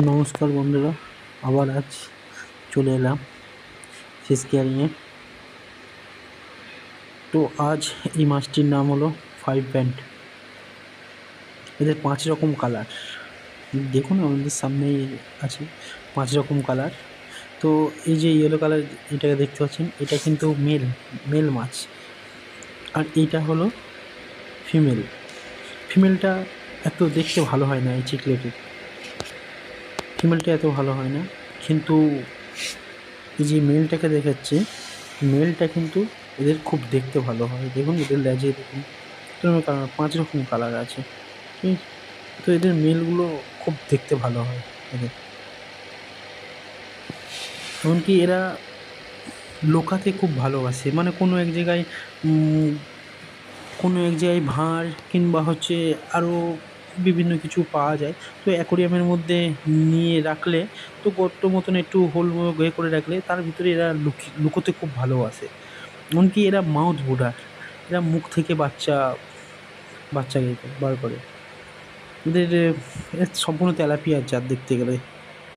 নমস্কার বন্ধুরা, আবার আজ চলে এলাম ফিশ কেয়ারিংয়ে। তো আজ এই মাছটির নাম হলো 5 ব্যান্ড। এদের 5 রকম কালার দেখুন, আমাদের সামনেই আছে 5 রকম কালার। তো এই যে ইয়েলো কালার এটাকে দেখতে পাচ্ছেন, এটা কিন্তু মেল মাছ, আর এইটা হলো ফিমেল। ফিমেলটা এত দেখতে ভালো হয় না, এই চিকলেটের ফিমেলটা এত ভালো হয় না, কিন্তু এই যে মেলটাকে দেখাচ্ছে, মেলটা কিন্তু এদের খুব দেখতে ভালো হয়। দেখুন এদের লেজে দেখুন 5 রকম কালার আছে, ঠিক আছে? তো এদের মেলগুলো খুব দেখতে ভালো হয় এদের। এমনকি এরা লোকাতে খুব ভালোবাসে, মানে উম, কোনো এক জায়গায় ভাঁড় কিংবা হচ্ছে আরও বিভিন্ন কিছু পাওয়া যায়। তো অ্যাকোরিয়ামের মধ্যে নিয়ে রাখলে, তো গর্ত মতন একটু হোল করে রাখলে তার ভিতরে এরা লুকোতে খুব ভালোবাসে। এমনকি এরা মাউথ ব্রুডার, এরা মুখ থেকে বাচ্চাকে বার করে। এদের এরা সম্পূর্ণ তেলাপিয়ার জাত দেখতে গেলে।